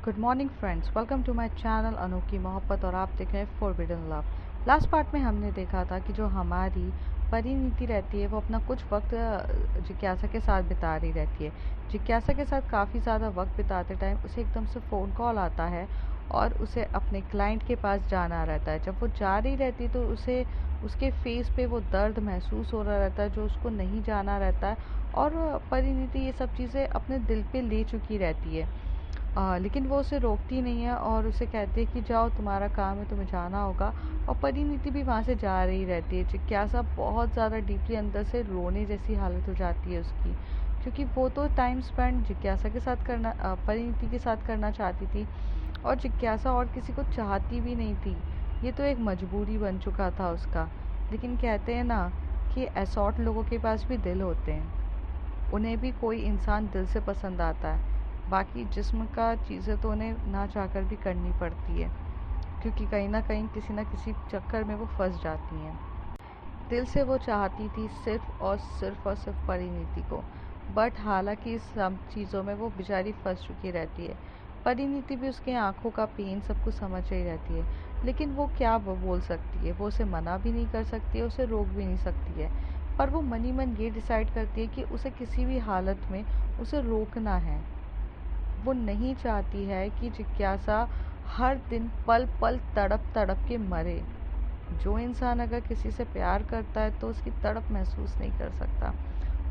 Good morning friends, welcome to my channel अनोखी मोहब्बत। और आप देख रहे हैं फॉरबिडन लव। लास्ट पार्ट में हमने देखा था कि जो हमारी परिणीति रहती है वो अपना कुछ वक्त जिज्ञासा के साथ बिता रही रहती है। जिज्ञासा के साथ काफ़ी ज़्यादा वक्त बिताते टाइम उसे एकदम से फ़ोन कॉल आता है और उसे अपने क्लाइंट के पास जाना रहता है। जब वो जा रही रहती है तो उसे उसके फेस पे वो दर्द महसूस हो रहा रहता है जो उसको नहीं जाना रहता है। और परिणीति ये सब चीज़ें अपने दिल पे ले चुकी रहती है। लेकिन वो उसे रोकती नहीं है और उसे कहती है कि जाओ, तुम्हारा काम है, तुम्हें जाना होगा। और परिणीति भी वहाँ से जा रही रहती है। जिज्ञासा बहुत ज़्यादा डीपली अंदर से रोने जैसी हालत हो जाती है उसकी, क्योंकि वो तो टाइम स्पेंड जिज्ञासा के साथ परिणीति के साथ करना चाहती थी। और जिज्ञासा और किसी को चाहती भी नहीं थी। ये तो एक मजबूरी बन चुका था उसका। लेकिन कहते हैं ना कि असॉट लोगों के पास भी दिल होते हैं, उन्हें भी कोई इंसान दिल से पसंद आता है। बाकी जिस्म का चीज़ें तो उन्हें ना चाहकर भी करनी पड़ती है, क्योंकि कहीं ना कहीं किसी न किसी चक्कर में वो फंस जाती हैं। दिल से वो चाहती थी सिर्फ और सिर्फ परिणीति को। बट हालांकि इस सब चीज़ों में वो बेचारी फंस चुकी रहती है। परिणीति भी उसके आंखों का पेन सब कुछ समझ रही रहती है। लेकिन वो क्या वो बोल सकती है? वो उसे मना भी नहीं कर सकती है, उसे रोक भी नहीं सकती है। पर वो मनी मन ये डिसाइड करती है कि उसे किसी भी हालत में उसे रोकना है। वो नहीं चाहती है कि जिज्ञासा हर दिन पल पल तड़प तड़प के मरे। जो इंसान अगर किसी से प्यार करता है तो उसकी तड़प महसूस नहीं कर सकता।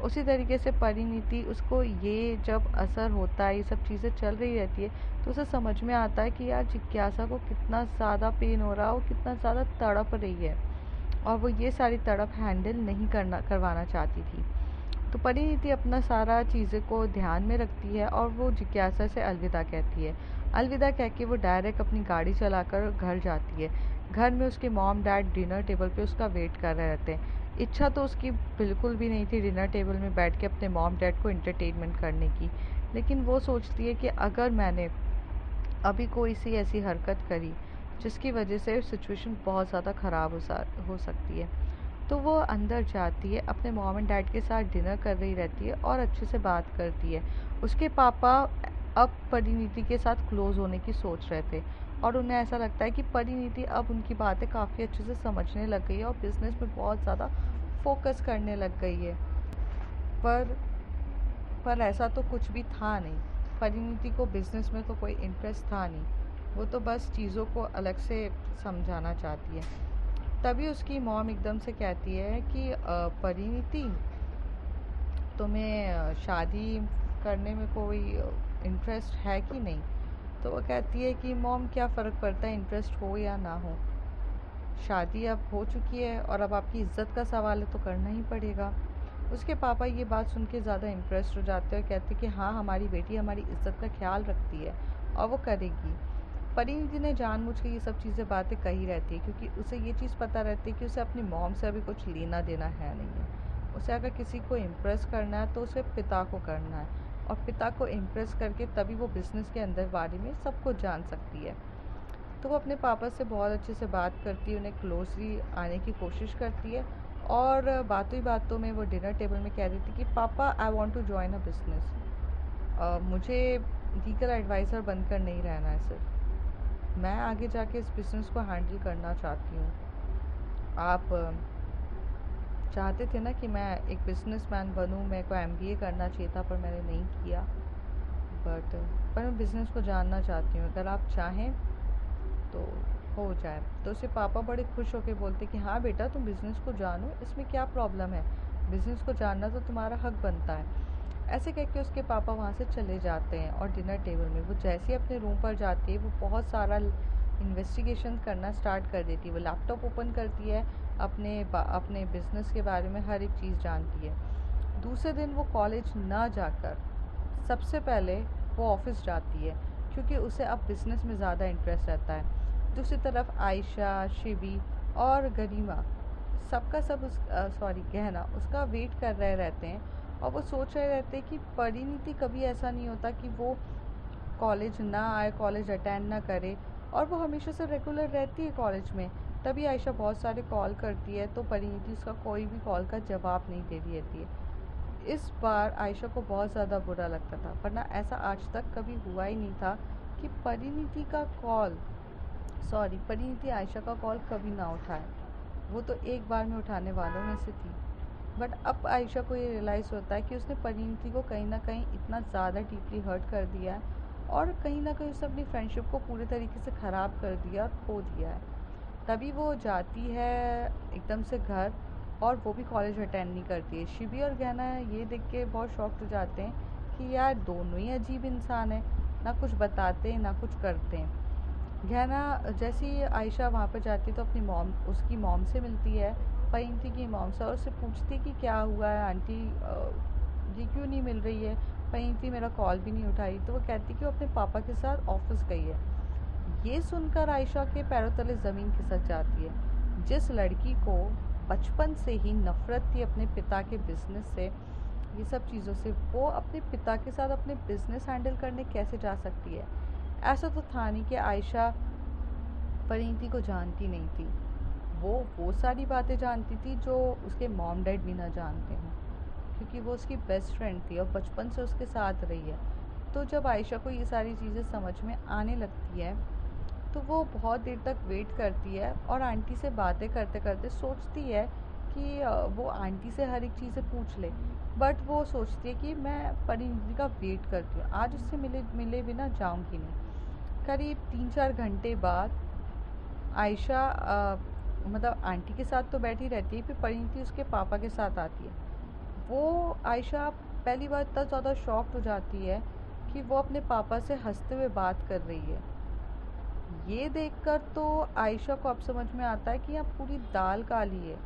उसी तरीके से परिणीति, उसको ये जब असर होता है, ये सब चीज़ें चल रही रहती है, तो उसे समझ में आता है कि यार जिज्ञासा को कितना ज़्यादा पेन हो रहा है और कितना ज़्यादा तड़प रही है। और वो ये सारी तड़प हैंडल नहीं करवाना चाहती थी। तो परिणीति अपना सारा चीज़ें को ध्यान में रखती है और वो जिज्ञासा से अलविदा कहती है। अलविदा कह के वो डायरेक्ट अपनी गाड़ी चलाकर घर जाती है। घर में उसके मॉम डैड डिनर टेबल पे उसका वेट कर रहे रहते हैं। इच्छा तो उसकी बिल्कुल भी नहीं थी डिनर टेबल में बैठ के अपने मॉम डैड को इंटरटेनमेंट करने की। लेकिन वो सोचती है कि अगर मैंने अभी कोई सी ऐसी हरकत करी जिसकी वजह से सिचुएशन बहुत ज़्यादा ख़राब हो सकती है, तो वो अंदर जाती है, अपने मॉम एंड डैड के साथ डिनर कर रही रहती है और अच्छे से बात करती है। उसके पापा अब परिणीति के साथ क्लोज़ होने की सोच रहे थे और उन्हें ऐसा लगता है कि परिणीति अब उनकी बातें काफ़ी अच्छे से समझने लग गई है और बिज़नेस में बहुत ज़्यादा फोकस करने लग गई है। पर पर ऐसा तो कुछ भी था नहीं। परिणीति को बिज़नेस में तो कोई इंटरेस्ट था नहीं। वो तो बस चीज़ों को अलग से समझाना चाहती है। तभी उसकी मॉम एकदम से कहती है कि परिणीति, तुम्हें शादी करने में कोई इंटरेस्ट है कि नहीं? तो वो कहती है कि मॉम, क्या फ़र्क पड़ता है इंटरेस्ट हो या ना हो। शादी अब हो चुकी है और अब आपकी इज्जत का सवाल है तो करना ही पड़ेगा। उसके पापा ये बात सुन के ज़्यादा इम्प्रेस्ड हो जाते हैं और कहते हैं कि हाँ, हमारी बेटी हमारी इज्जत का ख्याल रखती है और वो करेगी। परिणीति ने जानबूझ के ये सब चीज़ें बातें कही रहती है, क्योंकि उसे ये चीज़ पता रहती है कि उसे अपनी मॉम से अभी कुछ लेना देना है नहीं है। उसे अगर किसी को इम्प्रेस करना है तो उसे पिता को करना है, और पिता को इम्प्रेस करके तभी वो बिज़नेस के अंदर बारे में सब कुछ जान सकती है। तो वो अपने पापा से बहुत अच्छे से बात करती है, उन्हें क्लोजली आने की कोशिश करती है। और बातों ही बातों में वो डिनर टेबल में कह रही थी कि पापा, I want to join a business. मुझे लीगल एडवाइज़र बनकर नहीं रहना है, सिर्फ मैं आगे जाके इस बिज़नेस को हैंडल करना चाहती हूँ। आप चाहते थे ना कि मैं एक बिज़नेसमैन बनूँ, मेरे को एमबीए करना चाहिए था पर मैंने नहीं किया। बट पर मैं बिज़नेस को जानना चाहती हूँ, अगर आप चाहें तो हो जाए। तो उसके पापा बड़े खुश होकर बोलते कि हाँ बेटा, तुम बिज़नेस को जानो, इसमें क्या प्रॉब्लम है, बिज़नेस को जानना तो तुम्हारा हक बनता है। ऐसे कह के उसके पापा वहाँ से चले जाते हैं और डिनर टेबल में वो जैसे ही अपने रूम पर जाती है वो बहुत सारा इन्वेस्टिगेशन करना स्टार्ट कर देती है। वो लैपटॉप ओपन करती है, अपने बिज़नेस के बारे में हर एक चीज़ जानती है। दूसरे दिन वो कॉलेज ना जाकर सबसे पहले वो ऑफिस जाती है, क्योंकि उसे अब बिज़नेस में ज़्यादा इंटरेस्ट रहता है। दूसरी तरफ आयशा, शिवी और गरिमा सबका सब गहना उसका वेट कर रहे रहते हैं। और वो सोच रहे रहते हैं कि परिणीति कभी ऐसा नहीं होता कि वो कॉलेज ना आए, कॉलेज अटेंड ना करे, और वो हमेशा से रेगुलर रहती है कॉलेज में। तभी आयशा बहुत सारे कॉल करती है तो परिणीति उसका कोई भी कॉल का जवाब नहीं दे रही रहती है। इस बार आयशा को बहुत ज़्यादा बुरा लगता था, वरना ऐसा आज तक कभी हुआ ही नहीं था कि परिणीति आयशा का कॉल कभी ना उठाए। वो तो एक बार में उठाने वालों में से थी। बट अब आयशा को ये रियलाइज़ होता है कि उसने परिणीति को कहीं ना कहीं इतना ज़्यादा डीपली हर्ट कर दिया है, और कहीं ना कहीं उसने अपनी फ्रेंडशिप को पूरे तरीके से ख़राब कर दिया और खो दिया है। तभी वो जाती है एकदम से घर, और वो भी कॉलेज अटेंड नहीं करती है। शिवी और गहना ये देख के बहुत शॉक्ड हो जाते हैं कि यार दोनों ही अजीब इंसान हैं, ना कुछ बताते ना कुछ करते हैं। गहना जैसे ही आयशा वहाँ पर जाती है तो अपनी उसकी मॉम से मिलती है, परिणीति की मॉम से, और उससे पूछती कि क्या हुआ है आंटी, ये क्यों नहीं मिल रही है। परिणीति मेरा कॉल भी नहीं उठाई। तो वो कहती कि वो अपने पापा के साथ ऑफिस गई है। ये सुनकर आयशा के पैरों तले ज़मीन खिसक जाती है। जिस लड़की को बचपन से ही नफ़रत थी अपने पिता के बिजनेस से, ये सब चीज़ों से, वो अपने पिता के साथ अपने बिजनेस हैंडल करने कैसे जा सकती है। ऐसा तो था नहीं कि आयशा परिणीति को जानती नहीं थी। वो सारी बातें जानती थी जो उसके मॉम डैड भी ना जानते हों, क्योंकि वो उसकी बेस्ट फ्रेंड थी और बचपन से उसके साथ रही है। तो जब आयशा को ये सारी चीज़ें समझ में आने लगती है तो वो बहुत देर तक वेट करती है, और आंटी से बातें करते करते सोचती है कि वो आंटी से हर एक चीज़ें पूछ ले। बट वो सोचती है कि मैं परिणीति का वेट करती हूँ, आज उससे मिले बिना जाऊँगी नहीं। करीब 3-4 घंटे बाद आयशा मतलब आंटी के साथ तो बैठी रहती है, फिर परिणीति उसके पापा के साथ आती है। वो आयशा पहली बार इतना ज़्यादा शॉक्ड हो जाती है कि वो अपने पापा से हंसते हुए बात कर रही है। ये देखकर तो आयशा को अब समझ में आता है कि यहाँ पूरी दाल काली है।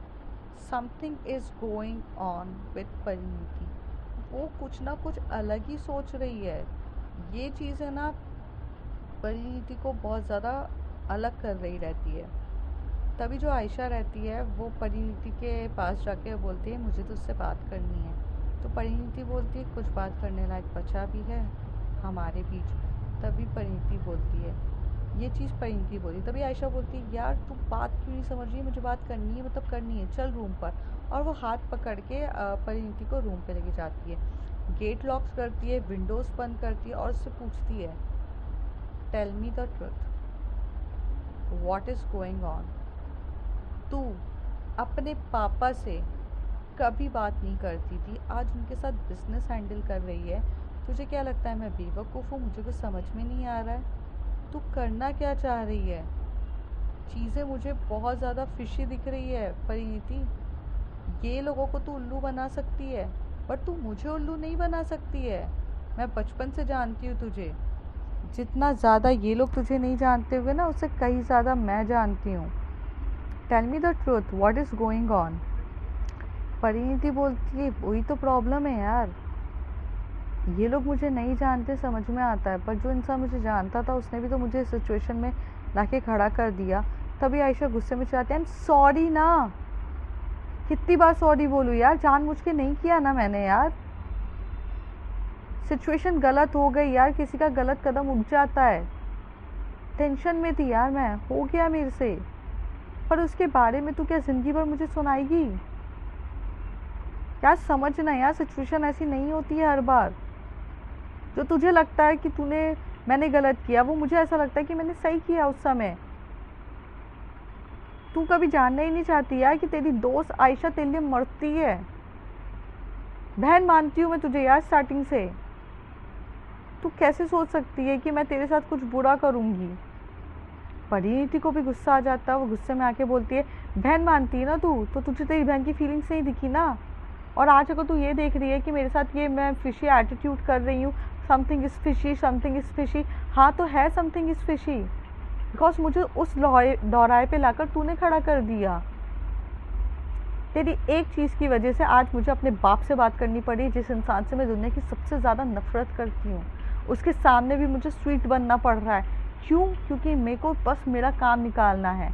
Something is going on with Parineeti. वो कुछ ना कुछ अलग ही सोच रही है। ये चीज़ है ना, परिणीति को बहुत ज़्यादा अलग कर रही रहती है। तभी जो आयशा रहती है वो परिणीति के पास जाके बोलती है मुझे तो उससे बात करनी है। तो परिणीति बोलती है कुछ बात करने लायक बचा भी है हमारे बीच। तभी परिणीति बोलती है, ये चीज़ परिणीति बोली। तभी आयशा बोलती है यार तू बात क्यों नहीं समझ रही है, मुझे बात करनी है, मतलब करनी है, चल रूम पर। और वो हाथ पकड़ के परिणीति को रूम पे लेके जाती है, गेट लॉक्स करती है, विंडोज़ बंद करती है और उससे पूछती है tell me the truth, what is going on. तू अपने पापा से कभी बात नहीं करती थी, आज उनके साथ बिजनेस हैंडल कर रही है। तुझे क्या लगता है मैं बेवकूफ़ हूँ, मुझे कुछ समझ में नहीं आ रहा है? तू करना क्या चाह रही है? चीज़ें मुझे बहुत ज़्यादा फिशी दिख रही है परिणीति। ये लोगों को तू उल्लू बना सकती है, बट तू मुझे उल्लू नहीं बना सकती है। मैं बचपन से जानती हूँ तुझे। जितना ज़्यादा ये लोग तुझे नहीं जानते हुए ना, उससे कहीं ज़्यादा मैं जानती हूँ। Tell me the truth, what is going on. Parineeti बोलती है वही तो प्रॉब्लम है यार, ये लोग मुझे नहीं जानते, समझ में आता है, पर जो इंसान मुझे जानता था उसने भी तो मुझे इस सिचुएशन में लाके खड़ा कर दिया। तभी आयशा गुस्से में चाहती है आई एम सॉरी ना, कितनी बार सॉरी बोलूँ यार, जानबूझ के नहीं किया ना मैंने यार, सिचुएशन गलत हो गई यार, किसी का गलत कदम उठ जाता है, टेंशन में थी यार मैं, हो गया मेरे से। पर उसके बारे में तू क्या ज़िंदगी भर मुझे सुनाएगी यार? समझना यार, सिचुएशन ऐसी नहीं होती है हर बार। जो तुझे लगता है कि मैंने गलत किया, वो मुझे ऐसा लगता है कि मैंने सही किया उस समय। तू कभी जानना ही नहीं चाहती यार कि तेरी दोस्त आयशा तेरे लिए मरती है। बहन मानती हूँ मैं तुझे यार स्टार्टिंग से, तू कैसे सोच सकती है कि मैं तेरे साथ कुछ बुरा करूँगी। परिणीति को भी गुस्सा आ जाता है, वो गुस्से में आके बोलती है बहन मानती है ना तू, तो तुझे तेरी बहन की फीलिंग्स नहीं दिखी ना, और आज अगर तू ये देख रही है कि मेरे साथ ये मैं फिशी एटीट्यूड कर रही हूँ, something is fishy, something is fishy, हाँ तो है समथिंग इज़ फिशी, बिकॉज मुझे उस दौराहे पे लाकर तूने खड़ा कर दिया। तेरी एक चीज़ की वजह से आज मुझे अपने बाप से बात करनी पड़ी, जिस इंसान से मैं दुनिया की सबसे ज़्यादा नफरत करती हूँ, उसके सामने भी मुझे स्वीट बनना पड़ रहा है। क्यों? क्योंकि मेरे को बस मेरा काम निकालना है,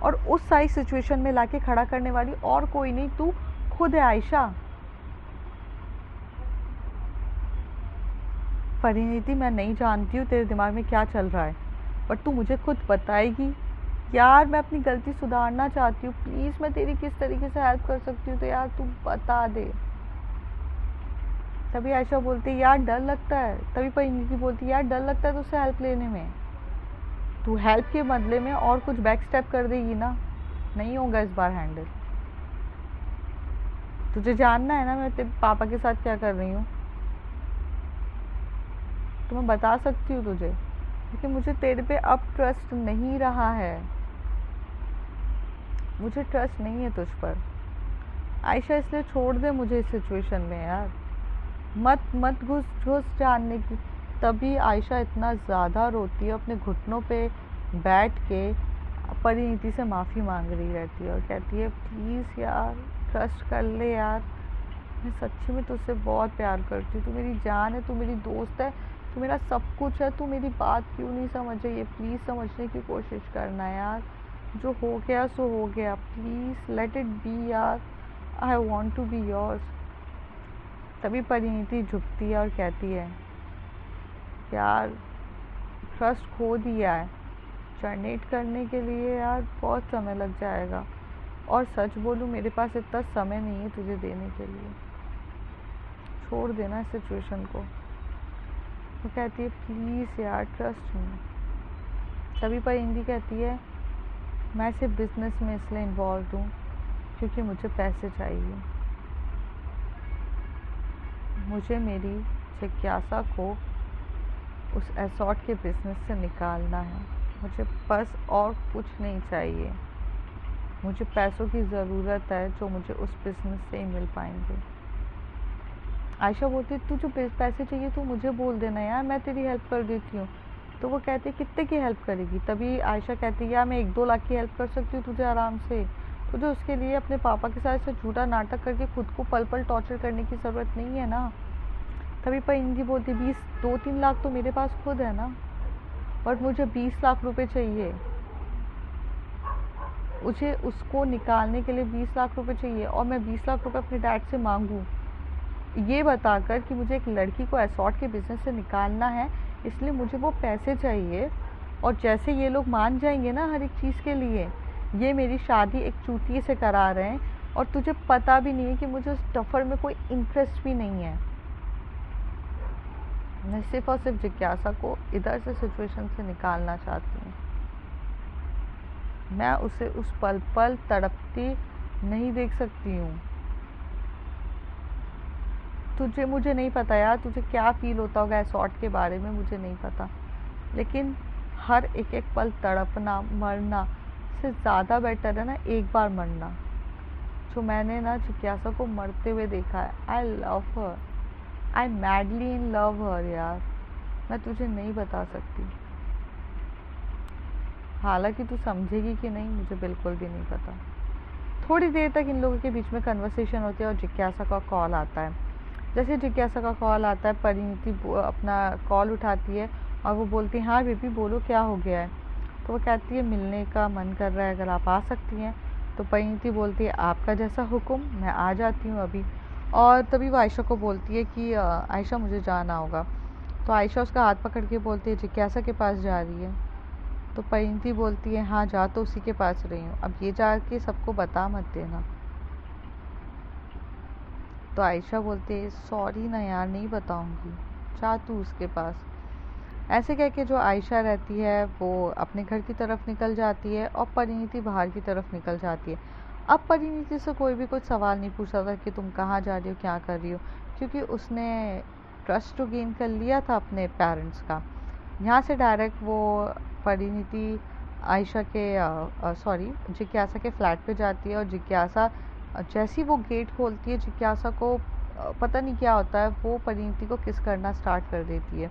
और उस सारी सिचुएशन में लाके खड़ा करने वाली और कोई नहीं, तू खुद है आयशा। परिणीति मैं नहीं जानती हूँ तेरे दिमाग में क्या चल रहा है, बट तू मुझे खुद बताएगी यार। मैं अपनी गलती सुधारना चाहती हूँ, प्लीज़ मैं तेरी किस तरीके से हेल्प कर सकती हूँ तो यार तू बता दे। तभी आयशा बोलती है यार डर लगता है। तभी परिणीति बोलती है यार डर लगता है तो उससे हेल्प लेने में, तू हेल्प के बदले में और कुछ बैक स्टेप कर देगी ना, नहीं होगा इस बार हैंडल। तुझे जानना है ना मैं तेरे पापा के साथ क्या कर रही हूँ, तो मैं बता सकती हूँ तुझे, लेकिन मुझे तेरे पे अब ट्रस्ट नहीं रहा है, मुझे ट्रस्ट नहीं है तुझ पर आयशा, इसलिए छोड़ दे मुझे इस सिचुएशन में यार, मत मत घुस घुस जानने की। तभी आयशा इतना ज़्यादा रोती है, अपने घुटनों पे बैठ के परिणीति से माफ़ी मांग रही रहती है और कहती है प्लीज़ यार ट्रस्ट कर ले यार, मैं सच्ची में तुझसे बहुत प्यार करती हूँ, तू मेरी जान है, तू मेरी दोस्त है, तू मेरा सब कुछ है, तू मेरी बात क्यों नहीं समझ रही है, प्लीज़ समझने की कोशिश करना यार, जो हो गया सो हो गया, प्लीज़ लेट इट बी यार, I want to be yours. तभी परिणीति झुकती है और कहती है यार ट्रस्ट खो दिया है, टर्मिनेट करने के लिए यार बहुत समय लग जाएगा, और सच बोलूँ मेरे पास इतना समय नहीं है तुझे देने के लिए, छोड़ देना इस सिचुएशन को। वो कहती है प्लीज़ यार ट्रस्ट मी। तभी परिणीति कहती है मैं सिर्फ बिजनेस में इसलिए इन्वॉल्व हूँ क्योंकि मुझे पैसे चाहिए, मुझे मेरी जिज्ञासा को उस एसॉर्ट के बिजनेस से निकालना है, मुझे बस और कुछ नहीं चाहिए, मुझे पैसों की ज़रूरत है जो मुझे उस बिजनेस से ही मिल पाएंगे। आयशा बोलती तू जो पैसे चाहिए तो मुझे बोल देना यार, मैं तेरी हेल्प कर देती हूँ। तो वो कहती है कितने की हेल्प करेगी। तभी आयशा कहती है यार मैं 1-2 लाख की हेल्प कर सकती हूँ तुझे आराम से, तुझे उसके लिए अपने पापा के साथ ऐसे झूठा नाटक करके खुद को पल पल टॉर्चर करने की ज़रूरत नहीं है ना। तभी परिणीति बोलती 2-3 लाख तो मेरे पास खुद है ना, बट मुझे 20 लाख रुपए चाहिए, मुझे उसको निकालने के लिए 20 लाख रुपए चाहिए, और मैं 20 लाख रुपए अपने डैड से मांगूँ ये बताकर कि मुझे एक लड़की को एसॉर्ट के बिजनेस से निकालना है, इसलिए मुझे वो पैसे चाहिए। और जैसे ये लोग मान जाएंगे ना हर एक चीज़ के लिए, ये मेरी शादी एक चूतिए से करा रहे हैं, और तुझे पता भी नहीं है कि मुझे उस टफर में कोई इंटरेस्ट भी नहीं है, मैं सिर्फ और सिर्फ जिज्ञासा को इधर से सिचुएशन से निकालना चाहती हूँ, मैं उसे उस पल पल तड़पती नहीं देख सकती हूँ। तुझे मुझे नहीं पता यार तुझे क्या फील होता होगा एसॉर्ट के बारे में, मुझे नहीं पता, लेकिन हर एक एक पल तड़पना मरना से ज़्यादा बेटर है ना एक बार मरना। जो मैंने ना जिज्ञासा को मरते हुए देखा है, I love her, I madly in love हर यार, मैं तुझे नहीं बता सकती, हालांकि तू समझेगी कि नहीं मुझे बिल्कुल भी नहीं पता। थोड़ी देर तक इन लोगों के बीच में कन्वर्सेशन होती है और जिज्ञासा का कॉल आता है। जैसे जिज्ञासा का कॉल आता है परिणीति अपना कॉल उठाती है और वो बोलती है हाँ बेबी बोलो क्या हो गया है। तो वो कहती है मिलने का मन कर रहा है, अगर आप आ सकती हैं। तो परिणीति बोलती है आपका जैसा हुक्म, मैं आ जाती हूँ अभी। और तभी वो आयशा को बोलती है कि आयशा मुझे जाना होगा। तो आयशा उसका हाथ पकड़ के बोलती है जिज्ञासा के पास जा रही है। तो परिणीति बोलती है हाँ जा तो उसी के पास रही हूँ, अब ये जाके सबको बता मत देना। तो आयशा बोलती है सॉरी ना यार नहीं बताऊंगी, जा तू उसके पास। ऐसे कह के जो आयशा रहती है वो अपने घर की तरफ निकल जाती है और परिणीति बाहर की तरफ निकल जाती है। अब परिणीति से कोई भी कुछ सवाल नहीं पूछता था कि तुम कहाँ जा रही हो क्या कर रही हो, क्योंकि उसने ट्रस्ट तो गेन कर लिया था अपने पेरेंट्स का। यहाँ से डायरेक्ट वो परिणीति आयशा के जिज्ञासा के फ्लैट पे जाती है और जिज्ञासा जैसी वो गेट खोलती है जिज्ञासा को पता नहीं क्या होता है, वो परिणीति को किस करना स्टार्ट कर देती है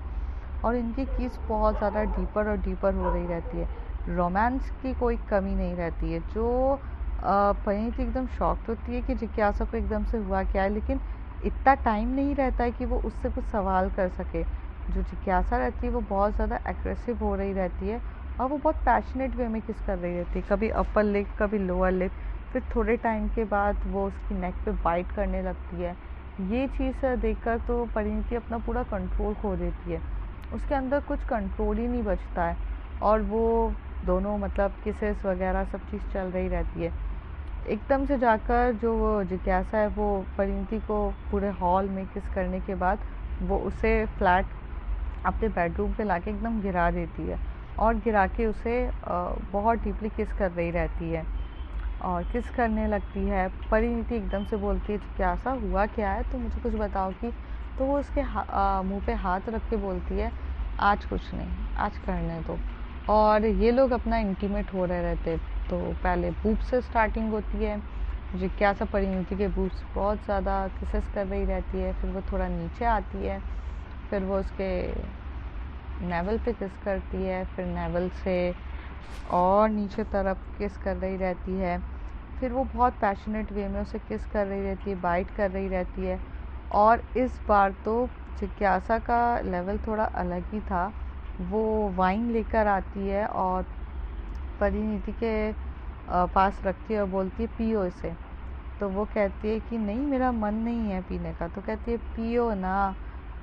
और इनकी किस बहुत ज़्यादा डीपर और डीपर हो रही रहती है। रोमांस की कोई कमी नहीं रहती है। जो परिणीति एकदम शॉक्ड होती है कि जिज्ञासा को एकदम से हुआ क्या है, लेकिन इतना टाइम नहीं रहता है कि वो उससे कुछ सवाल कर सके। जो जिज्ञासा रहती है वो बहुत ज़्यादा एग्रेसिव हो रही रहती है और वो बहुत पैशनेट वे में किस कर रही रहती है, कभी अपर लिप कभी लोअर लिप। फिर थोड़े टाइम के बाद वो उसकी नेक पे बाइट करने लगती है। ये चीज़ देखकर तो परिणीति अपना पूरा कंट्रोल खो देती है, उसके अंदर कुछ कंट्रोल ही नहीं बचता है और वो दोनों मतलब किसेस वगैरह सब चीज़ चल रही रहती है। एकदम से जाकर जो वो जिज्ञासा है वो परिणीति को पूरे हॉल में किस करने के बाद वो उसे फ्लैट अपने बेडरूम पे लाके एकदम गिरा देती है और गिरा के उसे बहुत डीपली किस कर रही रहती है और किस करने लगती है। परिणीति एकदम से बोलती है जिज्ञासा हुआ क्या है, तो मुझे कुछ बताओ कि। तो वो उसके मुंह पे हाथ रख के बोलती है आज कुछ नहीं, आज करने दो। और ये लोग अपना इंटीमेट हो रहे रहते। तो पहले बूब से स्टार्टिंग होती है, जिज्ञासा परिणीति के बूब से बहुत ज़्यादा किसेस कर रही रहती है। फिर वो थोड़ा नीचे आती है, फिर वो उसके नेवल पे किस करती है, फिर नेवल से और नीचे तरफ किस कर रही रहती है। फिर वो बहुत पैशनेट वे में उसे किस कर रही रहती है, बाइट कर रही रहती है। और इस बार तो जिज्ञासा का लेवल थोड़ा अलग ही था। वो वाइन लेकर आती है और परिणीति के पास रखती है और बोलती है पियो इसे। तो वो कहती है कि नहीं, मेरा मन नहीं है पीने का। तो कहती है पियो ना।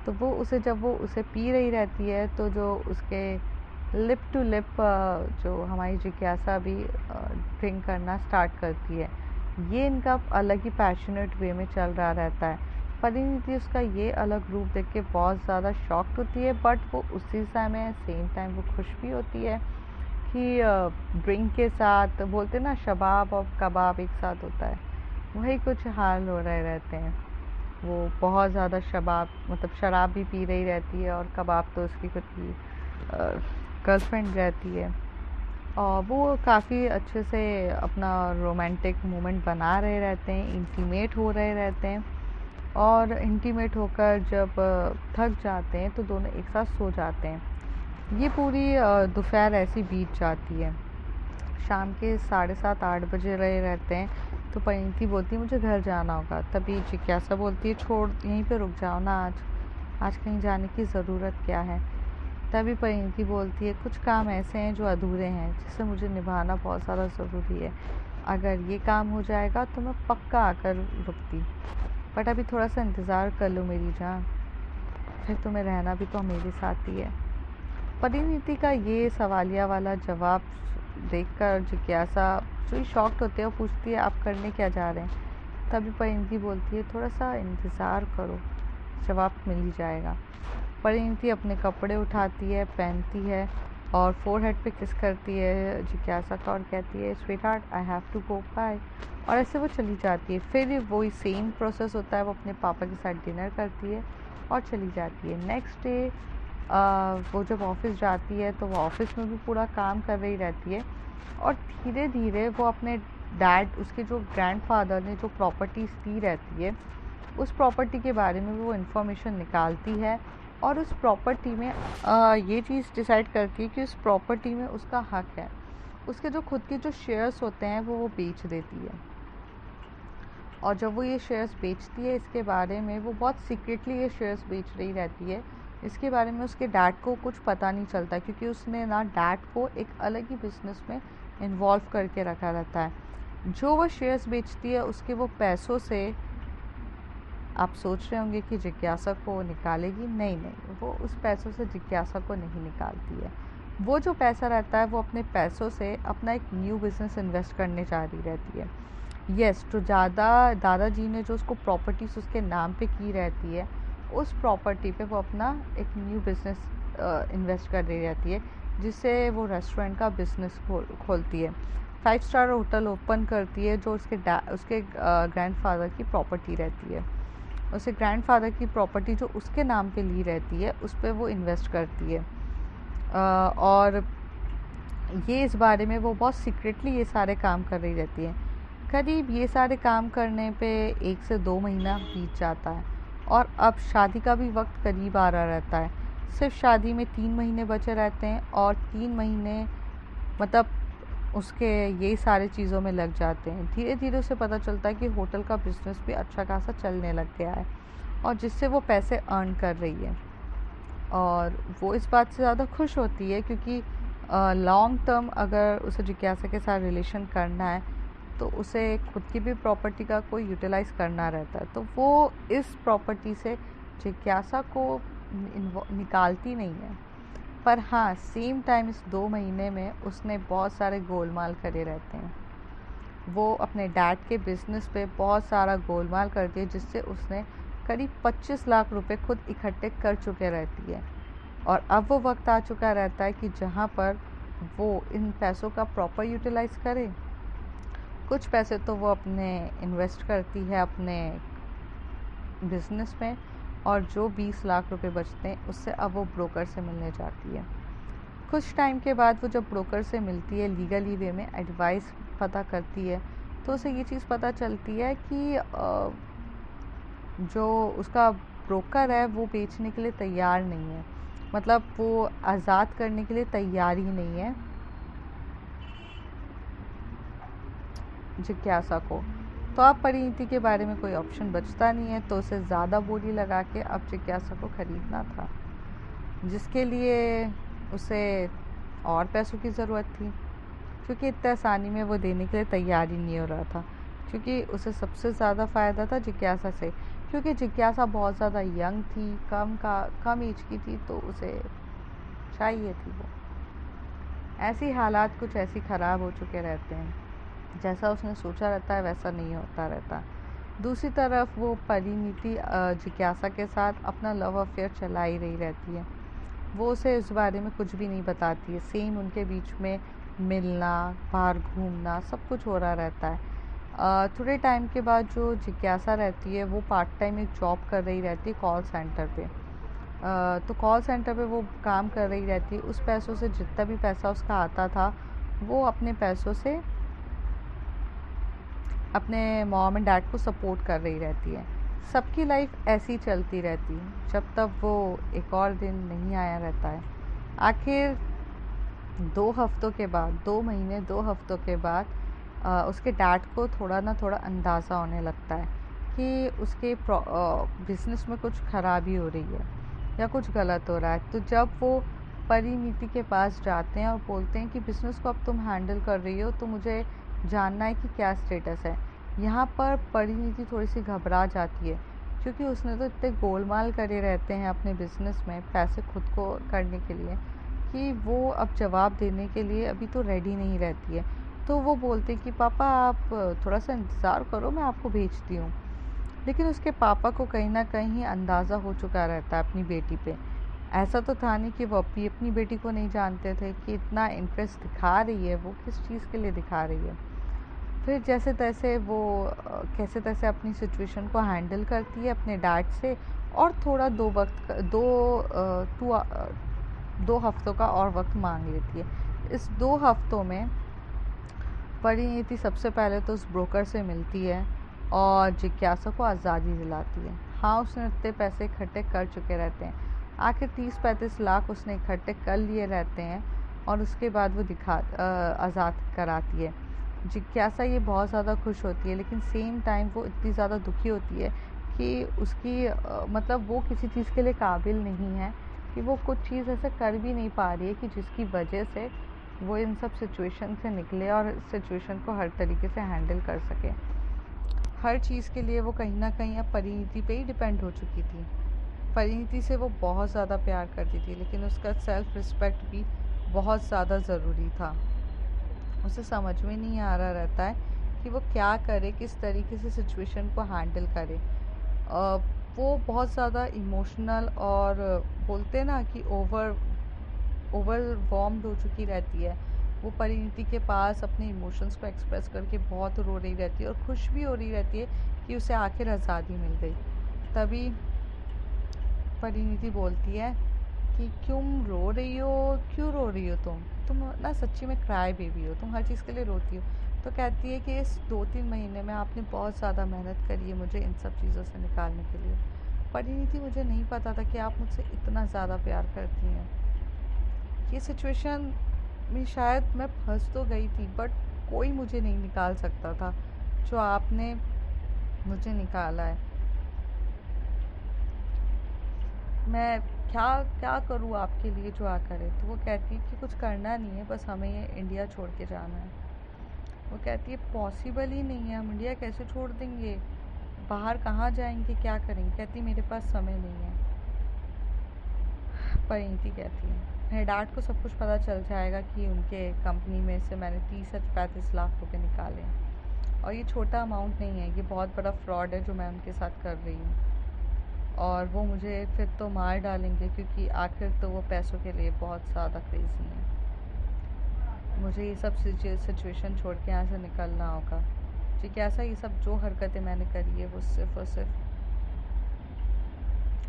तो वो उसे जब वो उसे पी रही रहती है तो जो उसके लिप टू लिप जो हमारी जिज्ञासा भी ड्रिंक करना स्टार्ट करती है। ये इनका अलग ही पैशनेट वे में चल रहा रहता है। परिणीति उसका ये अलग रूप देख के बहुत ज़्यादा शॉक्ड होती है, बट वो उसी समय सेम टाइम वो खुश भी होती है कि ड्रिंक के साथ बोलते ना शबाब और कबाब एक साथ होता है, वही कुछ हाल हो रहे रहते हैं। वो बहुत ज़्यादा शबाब मतलब शराब भी पी रही रहती है और कबाब तो उसकी खुद की गर्लफ्रेंड रहती है। और वो काफ़ी अच्छे से अपना रोमांटिक मोमेंट बना रहे रहते हैं, इंटीमेट हो रहे रहते हैं। और इंटीमेट होकर जब थक जाते हैं तो दोनों एक साथ सो जाते हैं। ये पूरी दोपहर ऐसी बीत जाती है। शाम के 7:30-8 बजे रहे रहते हैं। तो परिणीति बोलती है मुझे घर जाना होगा। तभी जिज्ञासा बोलती है छोड़, यहीं पे रुक जाओ ना, आज कहीं जाने की ज़रूरत क्या है। तभी परिणीति बोलती है कुछ काम ऐसे हैं जो अधूरे हैं, जिसे मुझे निभाना बहुत ज़्यादा ज़रूरी है। अगर ये काम हो जाएगा तो मैं पक्का आकर रुकती, बट अभी थोड़ा सा इंतज़ार कर लो मेरी जान, फिर तुम्हें रहना भी तो मेरे साथ ही है। परिणीति का ये सवालिया वाला जवाब देखकर जिज्ञासा थोड़ी शॉक्ड होती है और पूछती है आप करने क्या जा रहे हैं। तभी परिणीति बोलती है थोड़ा सा इंतज़ार करो, जवाब मिल ही जाएगा। परिणीति अपने कपड़े उठाती है, पहनती है और फोरहेड पे किस करती है जिज्ञासा का और कहती है sweetheart I have to go bye. और ऐसे वो चली जाती है। फिर वही सेम प्रोसेस होता है, वो अपने पापा के साथ डिनर करती है और चली जाती है। नेक्स्ट डे वो जब ऑफिस जाती है तो वो ऑफिस में भी पूरा काम कर रही रहती है। और धीरे धीरे वो अपने डैड, उसके जो ग्रैंडफादर ने जो प्रॉपर्टीज़ दी रहती है, उस प्रॉपर्टी के बारे में वो इन्फॉर्मेशन निकालती है। और उस प्रॉपर्टी में ये चीज़ डिसाइड करती है कि उस प्रॉपर्टी में उसका हक है। उसके जो खुद के जो शेयर्स होते हैं वो बेच देती है। और जब वो ये शेयर्स बेचती है, इसके बारे में वो बहुत सीक्रेटली ये शेयर्स बेच रही रहती है। इसके बारे में उसके डैड को कुछ पता नहीं चलता, क्योंकि उसने ना डैड को एक अलग ही बिजनेस में इन्वॉल्व करके रखा रहता है। जो वो शेयर्स बेचती है उसके वो पैसों से, आप सोच रहे होंगे कि जिज्ञासा को निकालेगी, नहीं, वो उस पैसों से जिज्ञासा को नहीं निकालती है। वो जो पैसा रहता है वो अपने पैसों से अपना एक न्यू बिज़नेस इन्वेस्ट करने जा रही रहती है। यस, तो ज़्यादा दादाजी ने जो उसको प्रॉपर्टीज़ उसके नाम पे की रहती है, उस प्रॉपर्टी पे वो अपना एक न्यू बिज़नेस इन्वेस्ट कर रही रहती है, जिससे वो रेस्टोरेंट का बिज़नेस खोलती है। 5 स्टार होटल ओपन करती है जो उसके ग्रैंडफादर की प्रॉपर्टी रहती है। उसे ग्रैंडफादर की प्रॉपर्टी जो उसके नाम पे ली रहती है उस पर वो इन्वेस्ट करती है। और ये इस बारे में वो बहुत सीक्रेटली ये सारे काम कर रही रहती है। करीब ये सारे काम करने पे 1 से 2 महीना बीत जाता है और अब शादी का भी वक्त करीब आ रहा रहता है। सिर्फ शादी में 3 महीने बचे रहते हैं और 3 महीने मतलब उसके यही सारे चीज़ों में लग जाते हैं। धीरे धीरे उसे पता चलता है कि होटल का बिज़नेस भी अच्छा खासा चलने लग गया है और जिससे वो पैसे अर्न कर रही है। और वो इस बात से ज़्यादा खुश होती है क्योंकि लॉन्ग टर्म अगर उसे जिज्ञासा के साथ रिलेशन करना है तो उसे खुद की भी प्रॉपर्टी का कोई यूटिलाइज़ करना रहता है। तो वो इस प्रॉपर्टी से जिज्ञासा को निकालती नहीं है, पर हाँ सेम टाइम इस 2 महीने में उसने बहुत सारे गोलमाल करे रहते हैं। वो अपने डैड के बिजनेस पे बहुत सारा गोलमाल करती है, जिससे उसने करीब 25 लाख रुपए खुद इकट्ठे कर चुके रहती है। और अब वो वक्त आ चुका रहता है कि जहाँ पर वो इन पैसों का प्रॉपर यूटिलाइज करे। कुछ पैसे तो वो अपने इन्वेस्ट करती है अपने बिजनेस में, और जो 20 लाख रुपए बचते हैं उससे अब वो ब्रोकर से मिलने जाती है। कुछ टाइम के बाद वो जब ब्रोकर से मिलती है, लीगली वे में एडवाइस पता करती है, तो उसे ये चीज़ पता चलती है कि जो उसका ब्रोकर है वो बेचने के लिए तैयार नहीं है, मतलब वो आज़ाद करने के लिए तैयार ही नहीं है जिज्ञासा को। तो अब परिणीति के बारे में कोई ऑप्शन बचता नहीं है, तो उसे ज़्यादा बोली लगा के अब जिज्ञासा को खरीदना था, जिसके लिए उसे और पैसों की ज़रूरत थी, क्योंकि इतने आसानी में वो देने के लिए तैयार ही नहीं हो रहा था। क्योंकि उसे सबसे ज़्यादा फ़ायदा था जिज्ञासा से, क्योंकि जिज्ञासा बहुत ज़्यादा यंग थी, कम एज की थी, तो उसे चाहिए थी वो। ऐसी हालात कुछ ऐसी ख़राब हो चुके रहते हैं, जैसा उसने सोचा रहता है वैसा नहीं होता रहता। दूसरी तरफ वो परिणीति जिज्ञासा के साथ अपना लव अफेयर चला ही रही रहती है। वो उसे इस बारे में कुछ भी नहीं बताती है। सेम उनके बीच में मिलना, बाहर घूमना, सब कुछ हो रहा रहता है। थोड़े टाइम के बाद जो जिज्ञासा रहती है वो पार्ट टाइम एक जॉब कर रही रहती है कॉल सेंटर पे। तो कॉल सेंटर पे वो काम कर रही रहती है। उस पैसों से जितना भी पैसा उसका आता था, वो अपने पैसों से अपने मॉम एंड डैड को सपोर्ट कर रही रहती है। सबकी लाइफ ऐसी चलती रहती है जब तक वो एक और दिन नहीं आया रहता है। आखिर 2 हफ्तों के बाद, 2 महीने 2 हफ्तों के बाद उसके डैड को थोड़ा ना थोड़ा अंदाज़ा होने लगता है कि उसके बिजनेस में कुछ खराबी हो रही है या कुछ गलत हो रहा है। तो जब वो परिणीति के पास जाते हैं और बोलते हैं कि बिज़नेस को अब तुम हैंडल कर रही हो, तो मुझे जानना है कि क्या स्टेटस है। यहाँ पर परिणीति थोड़ी सी घबरा जाती है, क्योंकि उसने तो इतने गोलमाल करे रहते हैं अपने बिज़नेस में पैसे खुद को करने के लिए, कि वो अब जवाब देने के लिए अभी तो रेडी नहीं रहती है। तो वो बोलते कि पापा आप थोड़ा सा इंतज़ार करो, मैं आपको भेजती हूँ। लेकिन उसके पापा को कहीं ना कहीं अंदाज़ा हो चुका रहता है अपनी बेटी पे। ऐसा तो था नहीं कि वो अपनी बेटी को नहीं जानते थे कि इतना इंटरेस्ट दिखा रही है, वो किस चीज़ के लिए दिखा रही है। फिर जैसे तैसे वो कैसे तैसे अपनी सिचुएशन को हैंडल करती है अपने डैड से, और थोड़ा 2 हफ्तों का और वक्त मांग लेती है। इस 2 हफ्तों में परिणीति सबसे पहले तो उस ब्रोकर से मिलती है और जिज्ञासा को आज़ादी दिलाती है। हाँ, उसने इतने पैसे इकट्ठे कर चुके रहते हैं, आखिर 30-35 लाख उसने इकट्ठे कर लिए रहते हैं, और उसके बाद वो आज़ाद कराती है। जिज्ञासा ये बहुत ज़्यादा खुश होती है, लेकिन सेम टाइम वो इतनी ज़्यादा दुखी होती है कि उसकी मतलब वो किसी चीज़ के लिए काबिल नहीं है, कि वो कुछ चीज़ ऐसे कर भी नहीं पा रही है कि जिसकी वजह से वो इन सब सिचुएशन से निकले और सिचुएशन को हर तरीके से हैंडल कर सके। हर चीज़ के लिए वो कहीं ना कहीं अब परिणीति पे ही डिपेंड हो चुकी थी। परिणीति से वो बहुत ज़्यादा प्यार करती थी, लेकिन उसका सेल्फ रिस्पेक्ट भी बहुत ज़्यादा ज़रूरी था। उसे समझ में नहीं आ रहा रहता है कि वो क्या करे, किस तरीके से सिचुएशन को हैंडल करे। वो बहुत ज़्यादा इमोशनल और बोलते ना कि ओवरवॉर्म्ड हो चुकी रहती है। वो परिणीति के पास अपने इमोशंस को एक्सप्रेस करके बहुत रो रही रहती है, और खुश भी हो रही रहती है कि उसे आखिर आज़ादी मिल गई। तभी परिणीति बोलती है कि क्यों रो रही हो तुम ना सच्ची में क्राई बेबी हो, तुम हर चीज़ के लिए रोती हो। तो कहती है कि इस 2-3 महीने में आपने बहुत ज़्यादा मेहनत करी है मुझे इन सब चीज़ों से निकालने के लिए। परिणीति, मुझे नहीं पता था कि आप मुझसे इतना ज़्यादा प्यार करती हैं। ये सिचुएशन में शायद मैं फंस तो गई थी, बट कोई मुझे नहीं निकाल सकता था जो आपने मुझे निकाला है। मैं क्या क्या करूँ आपके लिए जो आ करे। तो वो कहती है कि कुछ करना नहीं है, बस हमें ये इंडिया छोड़ के जाना है। वो कहती है पॉसिबल ही नहीं है, हम इंडिया कैसे छोड़ देंगे, बाहर कहाँ जाएंगे, क्या करेंगे। कहती मेरे पास समय नहीं है। परिणीति कहती है मेरे डैड को सब कुछ पता चल जाएगा कि उनके कंपनी में से मैंने 30 से 35 लाख रुपए निकाले हैं। और ये छोटा अमाउंट नहीं है, ये बहुत बड़ा फ्रॉड है जो मैं उनके साथ कर रही हूँ। और वो मुझे फिर तो मार डालेंगे, क्योंकि आखिर तो वो पैसों के लिए बहुत ज़्यादा क्रेज़ी हैं। मुझे ये सब सिचुएशन छोड़ के यहाँ से निकलना होगा। जिज्ञासा, ये सब जो हरकतें मैंने करी है वो सिर्फ़ और सिर्फ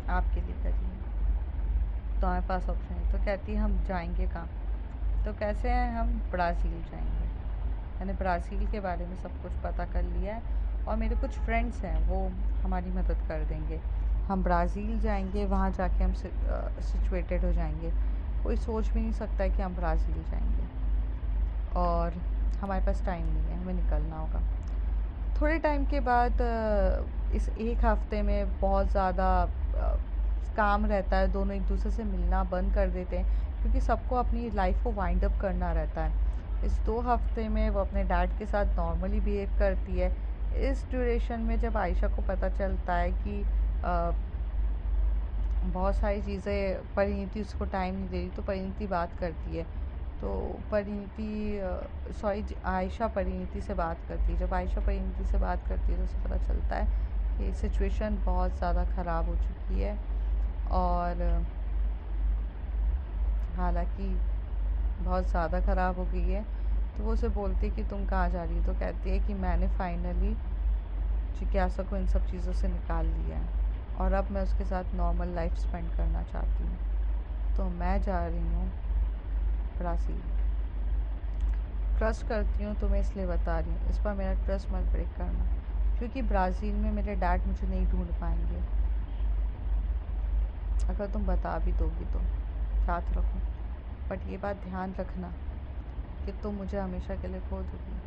आपके लिए करी है। तो हमारे पास ऑप्शन है। तो कहती है हम जाएंगे कहाँ? तो कैसे हैं? हम ब्राज़ील जाएंगे। मैंने ब्राज़ील के बारे में सब कुछ पता कर लिया है और मेरे कुछ फ्रेंड्स हैं, वो हमारी मदद कर देंगे। हम ब्राज़ील जाएंगे, वहाँ जाके हम सिचुएटेड हो जाएंगे। कोई सोच भी नहीं सकता है कि हम ब्राज़ील जाएंगे। और हमारे पास टाइम नहीं है, हमें निकलना होगा। थोड़े टाइम के बाद इस एक हफ़्ते में बहुत ज़्यादा काम रहता है, दोनों एक दूसरे से मिलना बंद कर देते हैं, क्योंकि सबको अपनी लाइफ को वाइंड अप करना रहता है। इस 2 हफ़्ते में वो अपने डैड के साथ नॉर्मली बिहेव करती है। इस ड्यूरेशन में जब आयशा को पता चलता है कि बहुत सारी चीज़ें परिणीति उसको टाइम नहीं दे रही, तो परिणीति बात करती है। तो आयशा परिणीति से बात करती है। जब आयशा परिणीति से बात करती है तो उसे पता चलता है कि सिचुएशन बहुत ज़्यादा ख़राब हो चुकी है। और हालांकि बहुत ज़्यादा ख़राब हो गई है। तो वो उसे बोलती है कि तुम कहाँ जा रही हो? तो कहती है कि मैंने फाइनली जिज्ञासा को इन सब चीज़ों से निकाल लिया है और अब मैं उसके साथ नॉर्मल लाइफ स्पेंड करना चाहती हूँ। तो मैं जा रही हूँ ब्राज़ील। ट्रस्ट करती हूँ तुम्हें, इसलिए बता रही हूँ। इस पर मेरा ट्रस्ट मत ब्रेक करना, क्योंकि ब्राज़ील में मेरे डैड मुझे नहीं ढूंढ पाएंगे। अगर तुम बता भी दोगी तो याद रखो, बट ये बात ध्यान रखना कि तुम मुझे हमेशा के लिए खो दोगी।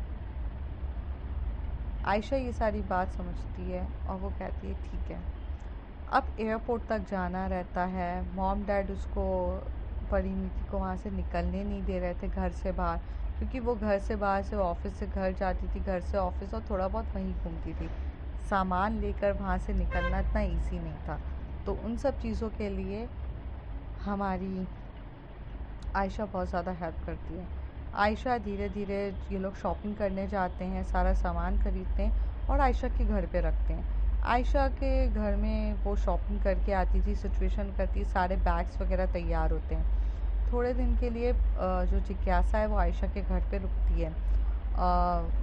आयशा ये सारी बात समझती है और वो कहती है ठीक है। अब एयरपोर्ट तक जाना रहता है। मॉम डैड उसको, परिणीति को वहाँ से निकलने नहीं दे रहे थे घर से बाहर, क्योंकि वो घर से बाहर से ऑफिस से घर जाती थी, घर से ऑफिस, और थोड़ा बहुत वहीं घूमती थी। सामान लेकर वहाँ से निकलना इतना ईजी नहीं था। तो उन सब चीज़ों के लिए हमारी आयशा बहुत ज़्यादा हेल्प करती है। आयशा धीरे धीरे, ये लोग शॉपिंग करने जाते हैं, सारा सामान खरीदते हैं और आयशा के घर पे रखते हैं। आयशा के घर में वो शॉपिंग करके आती थी, सिचुएशन करती, सारे बैग्स वगैरह तैयार होते हैं। थोड़े दिन के लिए जो जिज्ञासा है वो आयशा के घर पे रुकती है।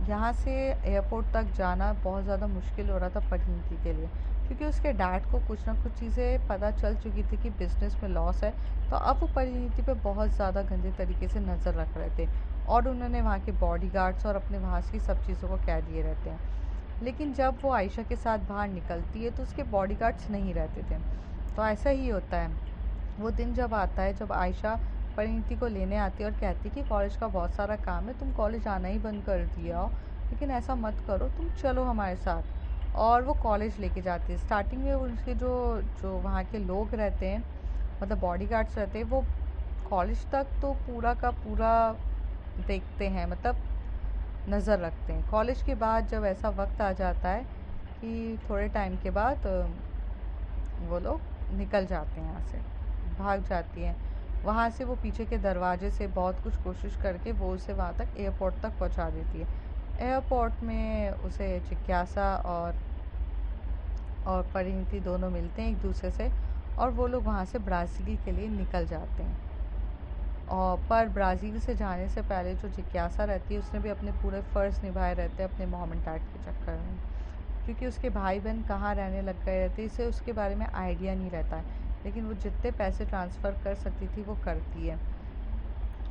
यहाँ से एयरपोर्ट तक जाना बहुत ज़्यादा मुश्किल हो रहा था परिणीति के लिए, क्योंकि उसके डैड को कुछ ना कुछ चीज़ें पता चल चुकी थी कि बिज़नेस में लॉस है। तो अब वो परिणीति पे बहुत ज़्यादा गंदे तरीके से नज़र रख रहे थे और उन्होंने वहाँ के बॉडीगार्ड्स और अपने वहाँ की सब चीज़ों को कह दिए रहते हैं। लेकिन जब वो आयशा के साथ बाहर निकलती है तो उसके बॉडीगार्ड्स नहीं रहते थे। तो ऐसा ही होता है। वो दिन जब आता है जब आयशा परिणीति को लेने आती है और कहती है कि कॉलेज का बहुत सारा काम है, तुम कॉलेज आना ही बंद कर दिया हो, लेकिन ऐसा मत करो, तुम चलो हमारे साथ। और वो कॉलेज लेके जाती है। स्टार्टिंग में उसके जो जो वहाँ के लोग रहते हैं, मतलब बॉडीगार्ड्स रहते हैं, वो कॉलेज तक तो पूरा का पूरा देखते हैं, मतलब नज़र रखते हैं। कॉलेज के बाद जब ऐसा वक्त आ जाता है कि थोड़े टाइम के बाद वो लोग निकल जाते हैं, यहाँ से भाग जाती हैं। वहाँ से वो पीछे के दरवाजे से बहुत कुछ कोशिश करके वो उसे वहाँ तक एयरपोर्ट तक पहुँचा देती है। एयरपोर्ट में उसे जिज्ञासा और परिणीति दोनों मिलते हैं एक दूसरे से और वो लोग वहाँ से ब्राज़ील के लिए निकल जाते हैं। और पर ब्राज़ील से जाने से पहले जो जिज्ञासा रहती है, उसने भी अपने पूरे फ़र्ज़ निभाए रहते हैं अपने मॉम एंड डैड के चक्कर में, क्योंकि उसके भाई बहन कहाँ रहने लग गए रहते, इसे उसके बारे में आइडिया नहीं रहता है। लेकिन वो जितने पैसे ट्रांसफ़र कर सकती थी वो करती है।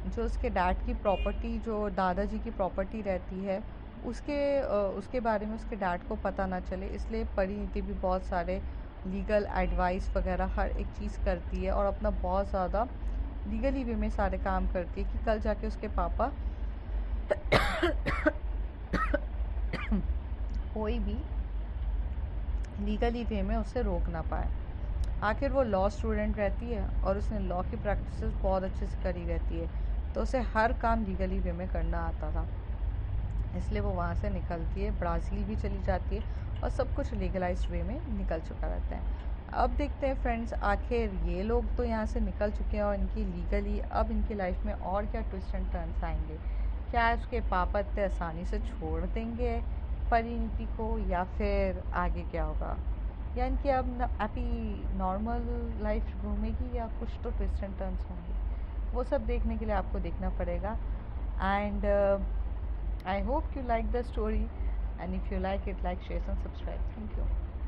जो उसके डैड की प्रॉपर्टी, जो दादाजी की प्रॉपर्टी रहती है, उसके बारे में उसके डैड को पता ना चले, इसलिए परिणीति भी बहुत सारे लीगल एडवाइस वगैरह हर एक चीज़ करती है और अपना बहुत ज़्यादा लीगली वे में सारे काम करती है कि कल जाके उसके पापा कोई भी लीगली वे में उसे रोक ना पाए। आखिर वो लॉ स्टूडेंट रहती है और उसने लॉ की प्रैक्टिसेस बहुत अच्छे से करी रहती है, तो उसे हर काम लीगली वे में करना आता था। इसलिए वो वहाँ से निकलती है, ब्राज़ील भी चली जाती है और सब कुछ लीगलाइज्ड वे में निकल चुका रहता है। अब देखते हैं फ्रेंड्स, आखिर ये लोग तो यहाँ से निकल चुके हैं और इनकी लीगली अब इनकी लाइफ में और क्या ट्विस्ट एंड टर्न्स आएंगे। क्या उसके पापा इतने आसानी से छोड़ देंगे परिणीति को, या फिर आगे क्या होगा, या इनकी अब अभी नॉर्मल लाइफ घूमेगी या कुछ तो ट्विस्ट एंड टर्न्स होंगे। वो सब देखने के लिए आपको देखना पड़ेगा। And I hope you like the story, and if you like it, like, share and subscribe. Thank you.